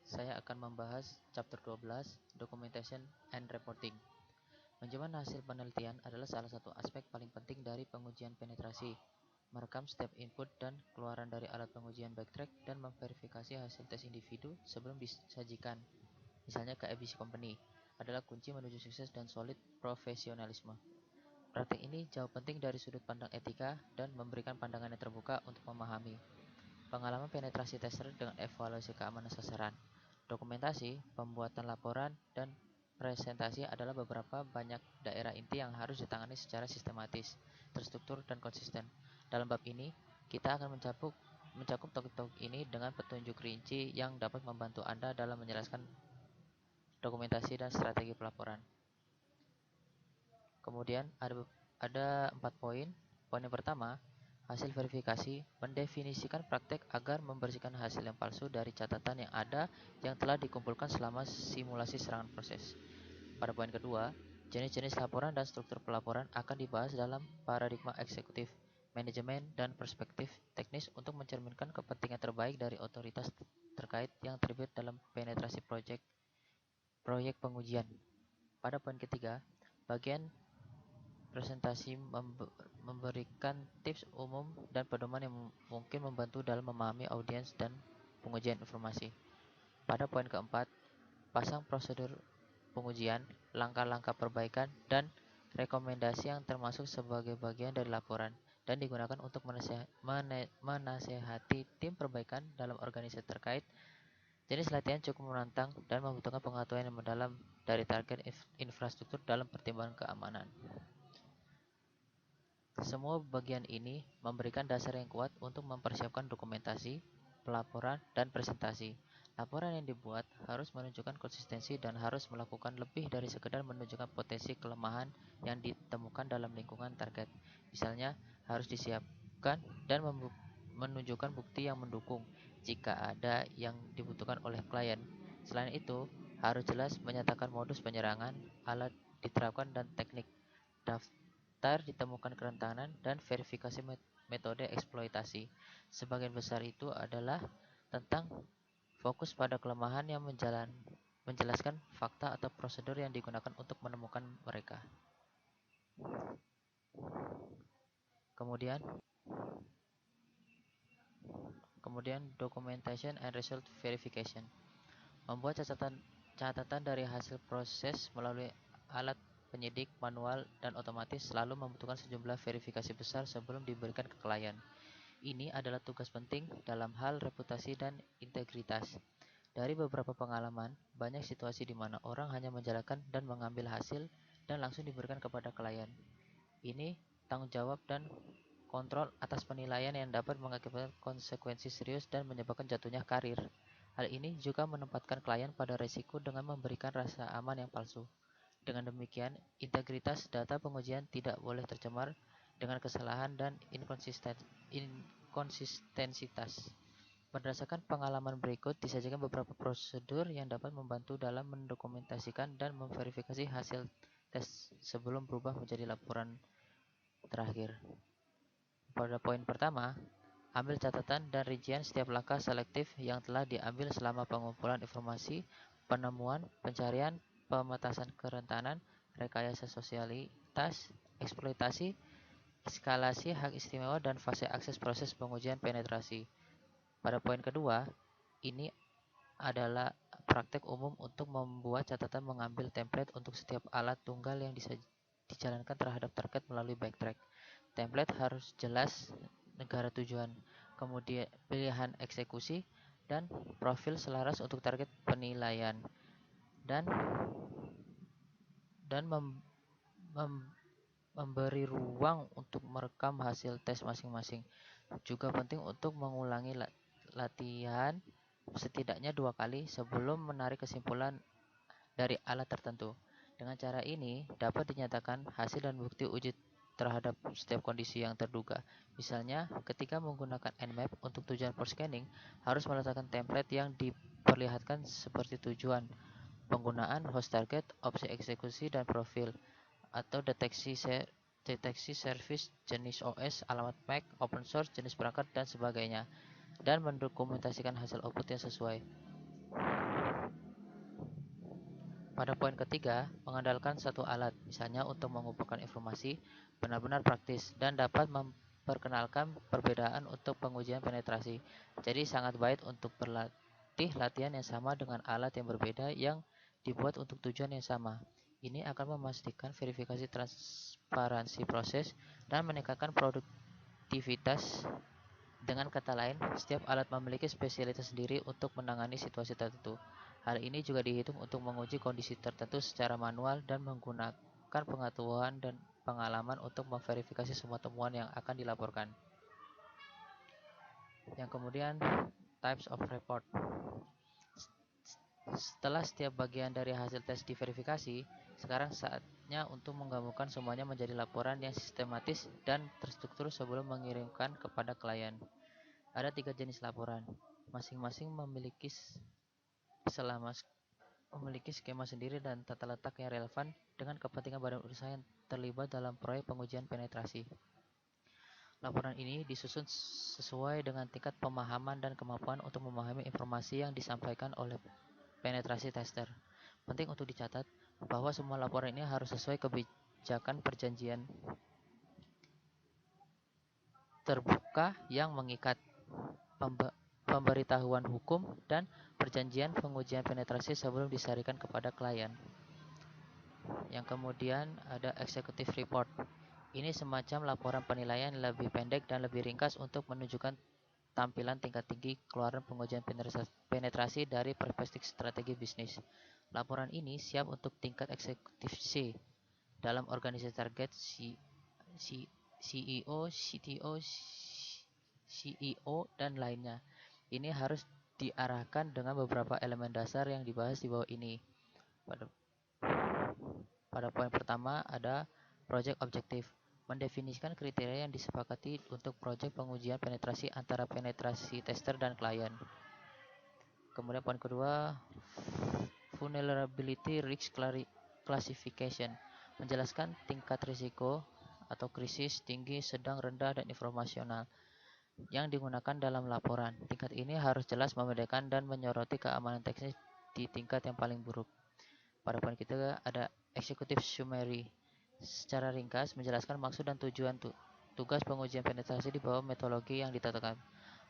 saya akan membahas chapter 12, Documentation and Reporting. Manajemen hasil penelitian adalah salah satu aspek paling penting dari pengujian penetrasi. Merekam setiap input dan keluaran dari alat pengujian backtrack dan memverifikasi hasil tes individu sebelum disajikan, misalnya ke ABC Company, adalah kunci menuju sukses dan solid profesionalisme. Praktik ini jauh penting dari sudut pandang etika dan memberikan pandangan yang terbuka untuk memahami pengalaman penetrasi tester dengan evaluasi keamanan sasaran. Dokumentasi, pembuatan laporan, dan presentasi adalah beberapa banyak daerah inti yang harus ditangani secara sistematis, terstruktur, dan konsisten. Dalam bab ini, kita akan mencakup topik-topik ini dengan petunjuk rinci yang dapat membantu Anda dalam menjelaskan dokumentasi dan strategi pelaporan. Kemudian ada 4 poin. Poin yang pertama, hasil verifikasi mendefinisikan praktek agar membersihkan hasil yang palsu dari catatan yang ada yang telah dikumpulkan selama simulasi serangan proses. Pada poin kedua, jenis-jenis laporan dan struktur pelaporan akan dibahas dalam paradigma eksekutif, manajemen, dan perspektif teknis untuk mencerminkan kepentingan terbaik dari otoritas terkait yang terlibat dalam penetrasi proyek pengujian. Pada poin ketiga, bagian presentasi memberikan tips umum dan pedoman yang mungkin membantu dalam memahami audiens dan pengujian informasi. Pada poin keempat, pasang prosedur pengujian, langkah-langkah perbaikan, dan rekomendasi yang termasuk sebagai bagian dari laporan dan digunakan untuk menasehati tim perbaikan dalam organisasi terkait. Jenis latihan cukup menantang dan membutuhkan pengetahuan yang mendalam dari target infrastruktur dalam pertimbangan keamanan. Semua bagian ini memberikan dasar yang kuat untuk mempersiapkan dokumentasi, pelaporan, dan presentasi. Laporan yang dibuat harus menunjukkan konsistensi dan harus melakukan lebih dari sekedar menunjukkan potensi kelemahan yang ditemukan dalam lingkungan target. Misalnya, harus disiapkan dan menunjukkan bukti yang mendukung jika ada yang dibutuhkan oleh klien. Selain itu, harus jelas menyatakan modus penyerangan, alat diterapkan, dan teknik. Daftar ditemukan kerentanan dan verifikasi metode eksploitasi. Sebagian besar itu adalah tentang fokus pada kelemahan yang menjelaskan fakta atau prosedur yang digunakan untuk menemukan mereka. Kemudian documentation and result verification. Membuat catatan dari hasil proses melalui alat penyidik manual dan otomatis selalu membutuhkan sejumlah verifikasi besar sebelum diberikan ke klien. Ini adalah tugas penting dalam hal reputasi dan integritas. Dari beberapa pengalaman, banyak situasi di mana orang hanya menjalankan dan mengambil hasil dan langsung diberikan kepada klien. Ini tanggung jawab dan kontrol atas penilaian yang dapat mengakibatkan konsekuensi serius dan menyebabkan jatuhnya karir. Hal ini juga menempatkan klien pada risiko dengan memberikan rasa aman yang palsu. Dengan demikian, integritas data pengujian tidak boleh tercemar dengan kesalahan dan inkonsistensitas. Berdasarkan pengalaman berikut, disajikan beberapa prosedur yang dapat membantu dalam mendokumentasikan dan memverifikasi hasil tes sebelum berubah menjadi laporan terakhir. Pada poin pertama, ambil catatan dan rincian setiap langkah selektif yang telah diambil selama pengumpulan informasi, penemuan, pencarian, pemetasan kerentanan, rekayasa sosialitas, eksploitasi, eskalasi hak istimewa, dan fase akses proses pengujian penetrasi. Pada poin kedua, ini adalah praktek umum untuk membuat catatan mengambil template untuk setiap alat tunggal yang dijalankan terhadap target melalui backtrack. Template harus jelas negara tujuan, kemudian pilihan eksekusi, dan profil selaras untuk target penilaian, dan memberi ruang untuk merekam hasil tes masing-masing. Juga penting untuk mengulangi latihan setidaknya 2 kali sebelum menarik kesimpulan dari alat tertentu. Dengan cara ini dapat dinyatakan hasil dan bukti uji terhadap setiap kondisi yang terduga. Misalnya, ketika menggunakan Nmap untuk tujuan for scanning, harus meletakkan template yang diperlihatkan seperti tujuan, penggunaan host target, opsi eksekusi, dan profil, atau deteksi service, jenis OS, alamat MAC, open source, jenis perangkat, dan sebagainya, dan mendokumentasikan hasil output yang sesuai. Pada poin ketiga, mengandalkan satu alat, misalnya untuk mengumpulkan informasi, benar-benar praktis dan dapat memperkenalkan perbedaan untuk pengujian penetrasi. Jadi sangat baik untuk berlatih latihan yang sama dengan alat yang berbeda yang dibuat untuk tujuan yang sama. Ini akan memastikan verifikasi transparansi proses dan meningkatkan produktivitas. Dengan kata lain, setiap alat memiliki spesialitas sendiri untuk menangani situasi tertentu. Hal ini juga dihitung untuk menguji kondisi tertentu secara manual dan menggunakan pengetahuan dan pengalaman untuk memverifikasi semua temuan yang akan dilaporkan. Yang kemudian, types of report. Setelah setiap bagian dari hasil tes diverifikasi, sekarang saatnya untuk menggabungkan semuanya menjadi laporan yang sistematis dan terstruktur sebelum mengirimkan kepada klien. Ada 3 jenis laporan, masing-masing memiliki skema sendiri dan tata letak yang relevan dengan kepentingan badan usaha yang terlibat dalam proyek pengujian penetrasi. Laporan ini disusun sesuai dengan tingkat pemahaman dan kemampuan untuk memahami informasi yang disampaikan oleh penetrasi tester. Penting untuk dicatat bahwa semua laporan ini harus sesuai kebijakan perjanjian terbuka yang mengikat, pemberitahuan hukum, dan perjanjian pengujian penetrasi sebelum disarikan kepada klien. Yang kemudian ada executive report. Ini semacam laporan penilaian lebih pendek dan lebih ringkas untuk menunjukkan tampilan tingkat tinggi keluaran pengujian penetrasi dari perspektif strategi bisnis. Laporan ini siap untuk tingkat eksekutif C dalam organisasi target CEO, CTO, CEO, dan lainnya. Ini harus diarahkan dengan beberapa elemen dasar yang dibahas di bawah ini. Pada poin pertama ada project objective, mendefinisikan kriteria yang disepakati untuk proyek pengujian penetrasi antara penetrasi tester dan klien. Kemudian poin kedua, vulnerability risk classification, menjelaskan tingkat risiko atau krisis, tinggi, sedang, rendah, dan informasional yang digunakan dalam laporan. Tingkat ini harus jelas membedakan dan menyoroti keamanan teknis di tingkat yang paling buruk. Pada poin ketiga ada executive summary, secara ringkas menjelaskan maksud dan tujuan tugas pengujian penetrasi di bawah metodologi yang ditetapkan.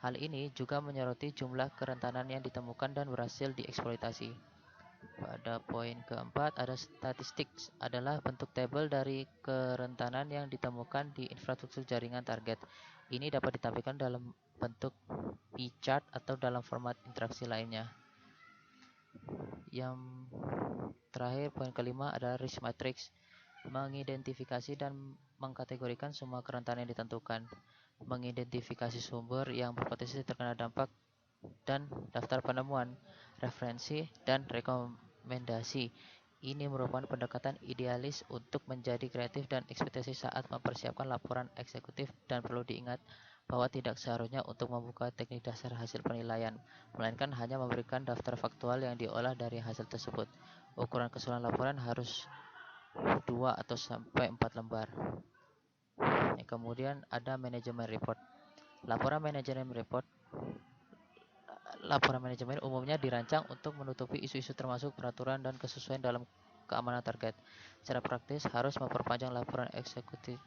Hal ini juga menyoroti jumlah kerentanan yang ditemukan dan berhasil dieksploitasi. Pada poin keempat ada statistik, adalah bentuk tabel dari kerentanan yang ditemukan di infrastruktur jaringan target. Ini dapat ditampilkan dalam bentuk pie chart atau dalam format interaksi lainnya. Yang terakhir, poin kelima adalah risk matrix, mengidentifikasi dan mengkategorikan semua kerentanan yang ditentukan, mengidentifikasi sumber yang berpotensi terkena dampak dan daftar penemuan, referensi, dan rekomendasi. Ini merupakan pendekatan idealis untuk menjadi kreatif dan ekspektasi saat mempersiapkan laporan eksekutif, dan perlu diingat bahwa tidak seharusnya untuk membuka teknik dasar hasil penilaian, melainkan hanya memberikan daftar faktual yang diolah dari hasil tersebut. Ukuran keseluruhan laporan harus 2 atau sampai 4 lembar. Kemudian ada manajemen report. Laporan manajemen umumnya dirancang untuk menutupi isu-isu termasuk peraturan dan kesesuaian dalam keamanan target. Secara praktis harus memperpanjang laporan eksekutif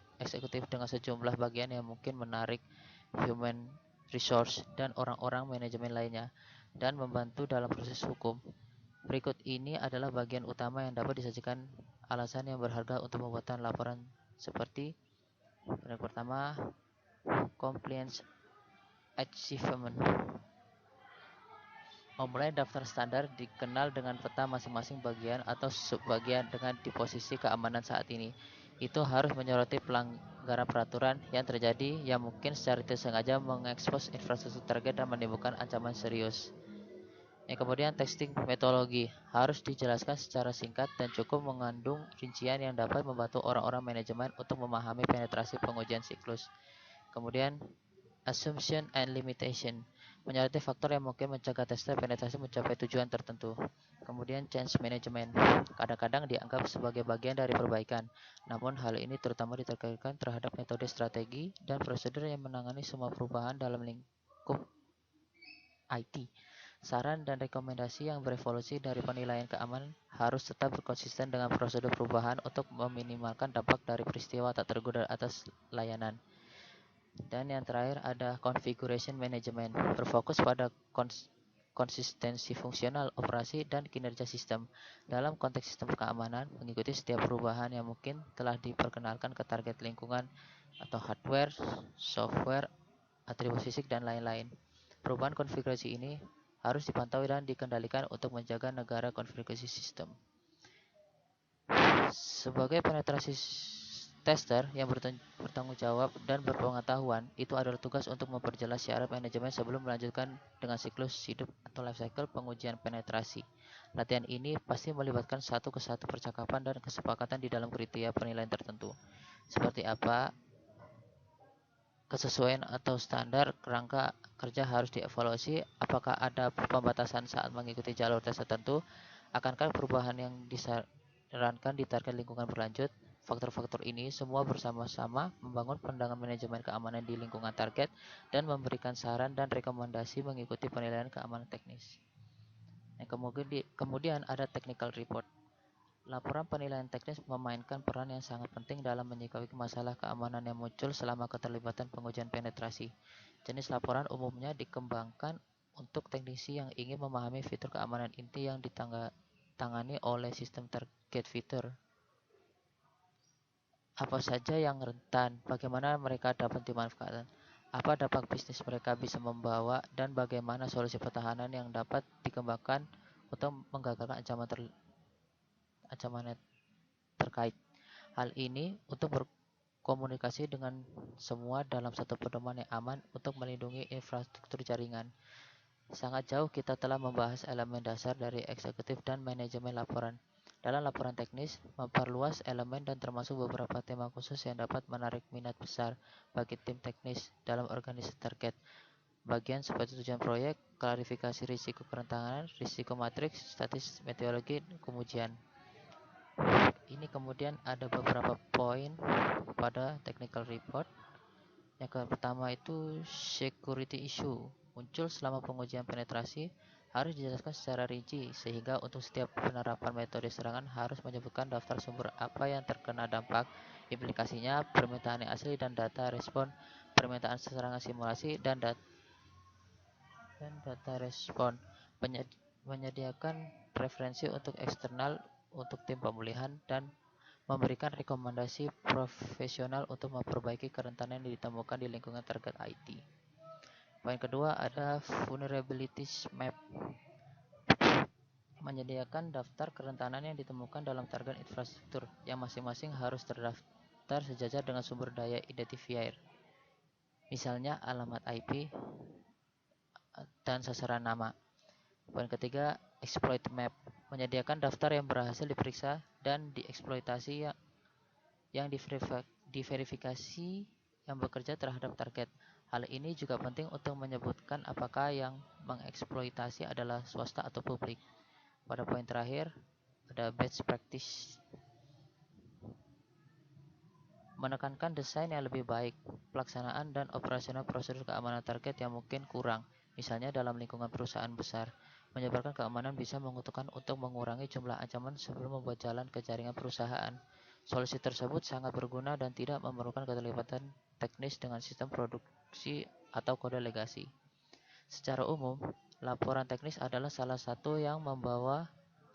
dengan sejumlah bagian yang mungkin menarik human resource dan orang-orang manajemen lainnya, dan membantu dalam proses hukum. Berikut ini adalah bagian utama yang dapat disajikan alasan yang berharga untuk pembuatan laporan seperti: yang pertama, compliance achievement. Memulai daftar standar dikenal dengan peta masing-masing bagian atau subbagian dengan di posisi keamanan saat ini. Itu harus menyoroti pelanggaran peraturan yang terjadi yang mungkin secara tidak sengaja mengekspos infrastruktur target dan menimbulkan ancaman serius. Yang kemudian, testing metodologi harus dijelaskan secara singkat dan cukup mengandung rincian yang dapat membantu orang-orang manajemen untuk memahami penetrasi pengujian siklus. Kemudian, assumption and limitation, menyoroti faktor yang mungkin mencegah tester penetrasi mencapai tujuan tertentu. Kemudian, change management kadang-kadang dianggap sebagai bagian dari perbaikan, namun hal ini terutama ditekankan terhadap metode, strategi, dan prosedur yang menangani semua perubahan dalam lingkup IT. Saran dan rekomendasi yang berevolusi dari penilaian keamanan harus tetap berkonsisten dengan prosedur perubahan untuk meminimalkan dampak dari peristiwa tak terduga atas layanan. Dan yang terakhir ada configuration management, berfokus pada konsistensi fungsional, operasi, dan kinerja sistem. Dalam konteks sistem keamanan, mengikuti setiap perubahan yang mungkin telah diperkenalkan ke target lingkungan atau hardware, software, atribut fisik, dan lain-lain. Perubahan konfigurasi ini harus dipantau dan dikendalikan untuk menjaga negara konfigurasi sistem. Sebagai penetrasi tester yang bertanggung jawab dan berpengetahuan, itu adalah tugas untuk memperjelas syarat manajemen sebelum melanjutkan dengan siklus hidup atau life cycle pengujian penetrasi. Latihan ini pasti melibatkan satu kesatu percakapan dan kesepakatan di dalam kriteria penilaian tertentu. Seperti apa kesesuaian atau standar kerangka kerja harus dievaluasi, apakah ada pembatasan saat mengikuti jalur tes tertentu, akankah perubahan yang disarankan di target lingkungan berlanjut. Faktor-faktor ini semua bersama-sama membangun pandangan manajemen keamanan di lingkungan target dan memberikan saran dan rekomendasi mengikuti penilaian keamanan teknis. Kemudian ada technical report. Laporan penilaian teknis memainkan peran yang sangat penting dalam menyikapi masalah keamanan yang muncul selama keterlibatan pengujian penetrasi. Jenis laporan umumnya dikembangkan untuk teknisi yang ingin memahami fitur keamanan inti yang ditangani oleh sistem target fitur. Apa saja yang rentan, bagaimana mereka dapat dimanfaatkan, apa dampak bisnis mereka bisa membawa, dan bagaimana solusi pertahanan yang dapat dikembangkan untuk menggagalkan ancaman terkait. Hal ini untuk berkomunikasi dengan semua dalam satu pedoman yang aman untuk melindungi infrastruktur jaringan. Sangat jauh kita telah membahas elemen dasar dari eksekutif dan manajemen laporan. Dalam laporan teknis, memperluas elemen dan termasuk beberapa tema khusus yang dapat menarik minat besar bagi tim teknis dalam organisasi target. Bagian seperti tujuan proyek, klarifikasi risiko kerentanan, risiko matriks, statis meteorologi, kemudian. Ini kemudian ada beberapa poin pada technical report. Yang pertama itu security issue muncul selama pengujian penetrasi harus dijelaskan secara rinci sehingga untuk setiap penerapan metode serangan harus menyebutkan daftar sumber apa yang terkena dampak, implikasinya, permintaan yang asli dan data respon, permintaan serangan simulasi dan data respon, menyediakan referensi untuk eksternal untuk tim pemulihan dan memberikan rekomendasi profesional untuk memperbaiki kerentanan yang ditemukan di lingkungan target IT. Poin kedua ada vulnerabilities map, menyediakan daftar kerentanan yang ditemukan dalam target infrastruktur yang masing-masing harus terdaftar sejajar dengan sumber daya identifier, misalnya alamat IP dan sasaran nama. Poin ketiga, exploit map, menyediakan daftar yang berhasil diperiksa dan dieksploitasi yang diverifikasi yang bekerja terhadap target. Hal ini juga penting untuk menyebutkan apakah yang mengeksploitasi adalah swasta atau publik. Pada poin terakhir, ada best practice, menekankan desain yang lebih baik, pelaksanaan dan operasional prosedur keamanan target yang mungkin kurang, misalnya dalam lingkungan perusahaan besar. Menyebarkan keamanan bisa menguntungkan untuk mengurangi jumlah ancaman sebelum membuat jalan ke jaringan perusahaan. Solusi tersebut sangat berguna dan tidak memerlukan keterlibatan teknis dengan sistem produksi atau kode legasi. Secara umum, laporan teknis adalah salah satu yang membawa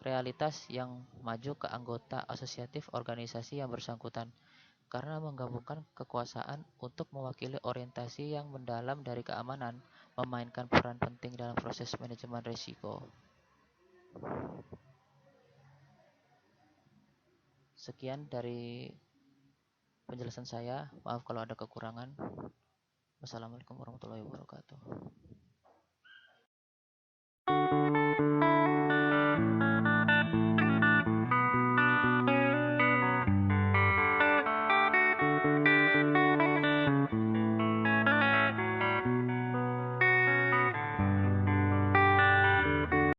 realitas yang maju ke anggota asosiatif organisasi yang bersangkutan, karena menggabungkan kekuasaan untuk mewakili orientasi yang mendalam dari keamanan, memainkan peran penting dalam proses manajemen risiko. Sekian dari penjelasan saya, maaf kalau ada kekurangan. Wassalamualaikum warahmatullahi wabarakatuh.